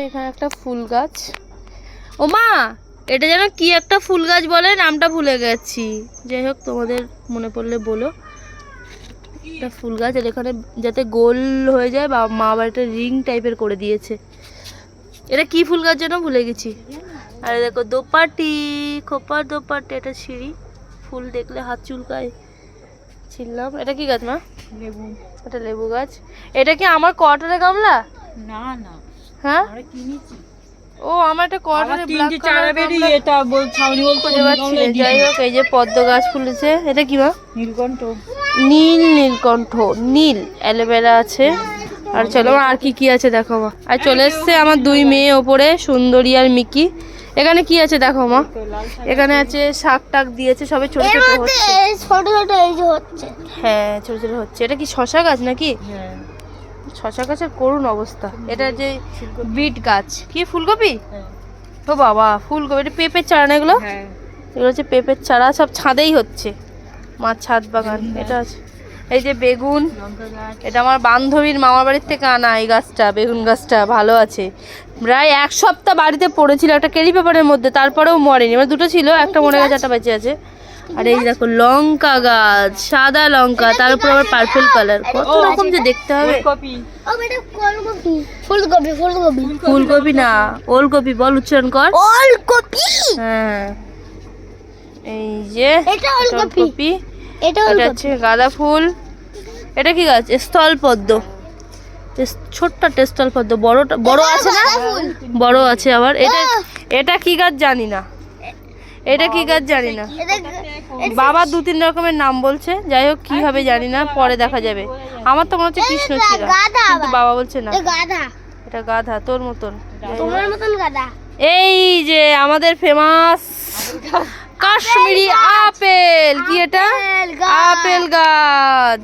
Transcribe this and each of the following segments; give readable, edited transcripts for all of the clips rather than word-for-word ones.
এখানে একটা ফুল গাছ। ও মা, এটা যেন কি একটা ফুল গাছ বলে, নামটা ভুলে গেছি। যাই হোক, তোমাদের মনে পড়লে বলো। একটা ফুল গাছ, আর এখানে যাতে গোল হয়ে যায় বা মা আবার একটা রিং টাইপের করে দিয়েছে। এটা কি ফুল গাছ যেন ভুলে গেছি। আর দেখো দোপাটি, খোপার দোপাটি, এটা সিঁড়ি। ফুল দেখলে হাত চুলকায়। ছিললাম। এটা কি গাছ মা? লেবু। এটা লেবু গাছ। এটা কি আমার কোয়ার্টারে গামলা? না না, হ্যাঁ, আমরা কিনেছি। ও আমার একটা কোয়ার্টারে ব্ল্যাক তিনটে চারা বেরিয়ে এটা ছাউনি বলতে খুঁজে পাচ্ছি না। যাই হোক, এই যে পদ্ম গাছ ফুলেছে। এটা কি মা? নীলকণ্ঠ। নীল, নীলকণ্ঠ, নীল। অ্যালোভেরা আছে। আর চলো আর কি কি আছে দেখো মা। আর চলে এসছে আমার দুই মেয়ে ওপরে, সুন্দরী আর মিকি। এখানে কি আছে দেখো মা। এখানে আছে শাক টাক দিয়েছে, সবে ছোট ছোট হচ্ছে। ছোট ছোট এই যে হচ্ছে। হ্যাঁ, ছোট ছোট হচ্ছে। এটা কি শশা গাছ নাকি? হ্যাঁ, শশা গাছের করুণ অবস্থা। এটা যে বিট গাছ। কি ফুলকপি? হ্যাঁ, ও বাবা, ফুলকপি। এটা পেঁপের চারা না এগুলো? হ্যাঁ। এগুলো হচ্ছে পেঁপের চারা, সব ছাদেই হচ্ছে। মার ছাদ বাগান এটা আছে। এই যে বেগুন, লঙ্কা গাছ। এটা আমার বান্ধবীর মামার বাড়ির থেকে আনা। এই গাছটা, বেগুন গাছটা ভালো আছে। প্রায় এক সপ্তাহ বাড়িতে পড়েছিল একটা কেরি পেপারের মধ্যে, তারপরেও মরেনি। মানে দুটো ছিল, একটা মরে গেছে, একটা বেঁচে আছে। আর এই দেখো লঙ্কা গাছ, সাদা লঙ্কা, তার উপর আবার পার্পল কালার। কত রকম যে দেখতে হবে। ফুলকপি। ও এটা ফুলকপি। ফুলকপি ফুলকপি ফুলকপি না, ওলকপি বল, উচ্চারণ কর। ওলকপি। হ্যাঁ, এই যে এটা ওলকপি। ওলকপি। এটা এটা ওলকপি। হচ্ছে গাঁদা ফুল। এটা কি গাছ? স্থল পদ্ম। ছোট্ট স্থল পদ্ম। বড়টা বড় আছে না? বড় আছে আবার। এটা এটা কি গাছ জানি না। এটা কি গাছ জানি না। বাবা দু তিন রকমের নাম বলছে। যাই হোক, কি হবে জানি না, পরে দেখা যাবে। আমার তো মনে হচ্ছে কৃষ্ণচূড়া, গাধা কিন্তু বাবা বলছে না। এটা গাধা। এটা গাধা, তোর মতন। তোমার মতন গাধা। এই যে আমাদের ফেমাস কাশ্মীরি আপেল। কি এটা? আপেল গাছ। আপেল গাছ।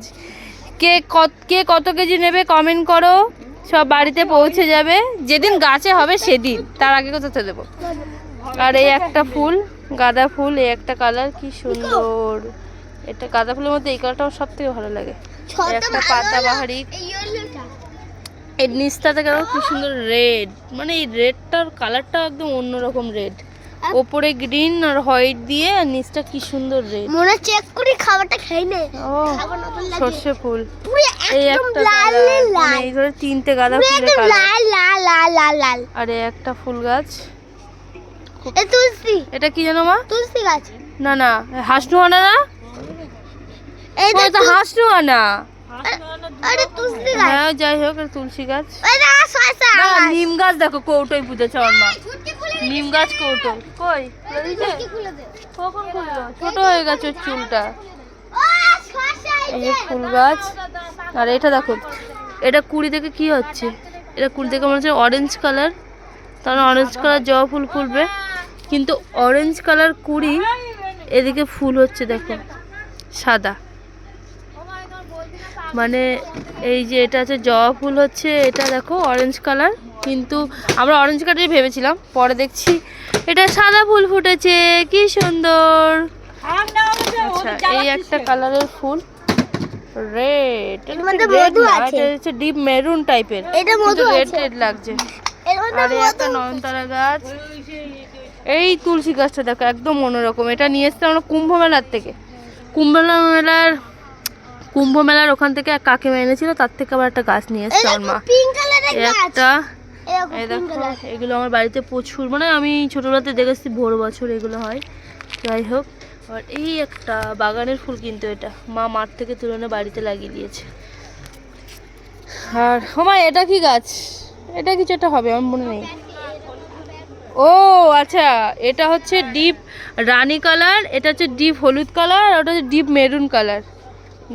কে কত কেজি নেবে কমেন্ট করো, সব বাড়িতে পৌঁছে যাবে যেদিন গাছে হবে সেদিন, তার আগে কোথাতে দেবো। আর এই একটা ফুল, গাঁদা ফুল। এই একটা কালার, কি সুন্দর। এটা গাঁদা ফুলের মধ্যে এই কালারটা আমার সব থেকে ভালো লাগে। এই একটা পাতাবাহারি। এই ইয়েলোটা। এর নিচটাতে কেন কি সুন্দর রেড, মানে এই রেডটার কালারটা একদম অন্যরকম রেড। ওপরে গ্রিন আর হোয়াইট দিয়ে, আর নিচটা কি সুন্দর রেড। মনে চেক করি খাবারটা খাই নে। ও সর্ষে ফুল। পুরো এই একদম একটা লাল colour, লাল। মানে এই ধরে তিনটে গাঁদা পুরো ফুলের একদম কালার। লাল লাল লাল লাল লাল। আর এই একটা ফুল গাছ। এ তুলসী। এটা কি জানো মা? তুলসী গাছ। না না, হাসনুয়ানা না? এই ও, এটা হাসনুয়ানা। আরে তুলসী গাছ। হ্যাঁ, যাই হোক, এটা তুলসী গাছ। এটা শসা। না, নিম গাছ দেখো, কৌটোয় পুঁতেছে আমার মা। নিম গাছ কৌটো কই খুলে দিয়েছে? খুলে দে। কখন খুললো? ছোট হয়ে গেছে ওর চুলটা। ও শসা। এই যে ফুল গাছ। আর এটা দেখো, এটা কুড়ি থেকে কি হচ্ছে, এটা কুড়ি থেকে মনে হচ্ছে অরেঞ্জ কালার। তাহলে অরেঞ্জ কালার জবা ফুল ফুলবে, কিন্তু অরেঞ্জ কালার কুড়ি, এদিকে ফুল হচ্ছে দেখো সাদা। মানে এই যে এটা আছে জবা ফুল হচ্ছে, এটা দেখো অরেঞ্জ কালার, কিন্তু আমরা অরেঞ্জ কালারই ভেবেছিলাম, পরে দেখছি এটা সাদা ফুল ফুটেছে। কি সুন্দর। আচ্ছা, এই একটা কালারের ফুল, রেড। এটা হচ্ছে ডিপ মেরুন টাইপের, এটা মধু রেড আছে। রেড লাগছে। এর মধ্যে আর এই একটা নয়নতারা গাছ। এই তুলসী গাছটা দেখো, একদম অন্যরকম। এটা নিয়ে এসছে আমরা কুম্ভ মেলার থেকে। কুম্ভ মেলার ওখান থেকে এক কাকিমা এনেছিল, তার থেকে আবার একটা গাছ নিয়ে এসছে আমার মা। পিঙ্ক কালারের গাছ। একটা এরকম এই পিঙ্ক দেখো, কালার। এগুলো আমার বাড়িতে প্রচুর, মানে আমি ছোটবেলাতে দেখেছি ভোর বছর এগুলো হয়। যাই হোক, আর এই একটা বাগানের ফুল, কিন্তু এটা মা মাঠ থেকে তুলে এনে বাড়িতে লাগিয়ে দিয়েছে। আর মা, এটা কি গাছ? এটা কিছু একটা হবে, আমার মনে নেই। ও আচ্ছা, এটা হচ্ছে ডিপ রানী কালার, এটা হচ্ছে ডিপ হলুদ কালার, আর ওটা হচ্ছে ডিপ মেরুন কালার।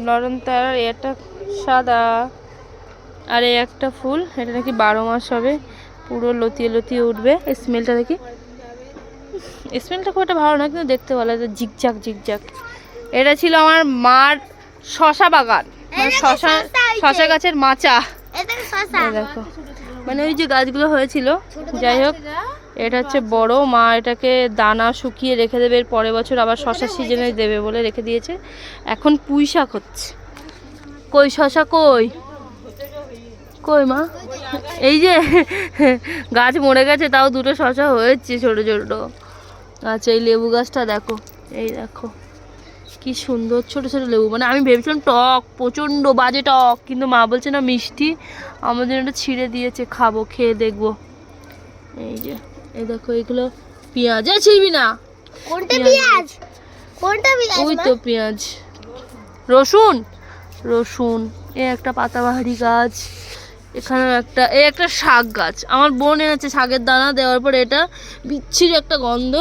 নয়নতারার এটা সাদা। আর এই একটা ফুল, এটা নাকি 12 মাস হবে, পুরো লতিয়ে লতিয়ে উঠবে। স্মেলটা দেখি, স্মেলটা খুব একটা ভালো না, কিন্তু দেখতে ভালো লাগে, ঝিকঝাক ঝিকঝাক। এটা ছিল আমার মার শশা বাগান, মানে শশা গাছের মাচা। এটা শসা। এই দেখো, মানে ওই যে গাছগুলো হয়েছিল। যাই হোক, এটা হচ্ছে বড়, মা এটাকে দানা শুকিয়ে রেখে দেবে, এর পরের বছর আবার শশা সিজনে দেবে বলে রেখে দিয়েছে। এখন পুঁই শাক হচ্ছে। কই শশা কই? কই মা? এই যে গাছ মরে গেছে, তাও দুটো শশা হয়েছে ছোট ছোট। আচ্ছা এই লেবু গাছটা দেখো, এই দেখো কি সুন্দর ছোট ছোট লেবু। মানে আমি ভেবেছিলাম টক, প্রচণ্ড বাজে টক, কিন্তু মা বলছে না মিষ্টি। আমাদের এটা ছিঁড়ে দিয়েছে, খাবো, খেয়ে দেখবো। এই যে এই দেখো এগুলো পেঁয়াজ। ছিড়বি না, কোনটা পেঁয়াজ? কোনটা পেঁয়াজ? ওই তো পেঁয়াজ। রসুন, রসুন। এ একটা পাতাবাহারি গাছ, এখানেও একটা, এই একটা শাক গাছ। আমার বোন এনেছে শাকের দানা, দেওয়ার পর এটা বিচ্ছিরি একটা গন্ধ।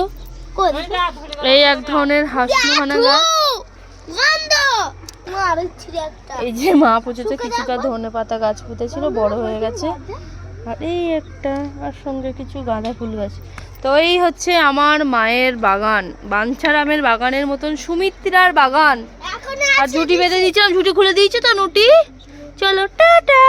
এই এক ধরনের হাঁসনুহানা গাছ। গন্ধ। মা বিচ্ছিরি একটা। এই যে মা পুজোতে কিছুটা ধনে পাতা গাছ পুঁতেছিল, বড় হয়ে গেছে। আর এই একটা, আর সঙ্গে কিছু গাঁদা ফুল গাছ। তো এই হচ্ছে আমার মায়ের বাগান, বাঞ্ছারামের বাগানের মতন সুমিত্রার বাগান। এখন আর ঝুঁটি বেঁধে দিয়েছিলাম, ঝুঁটি খুলে দিয়েছে তো নুটি। চলো টাটা।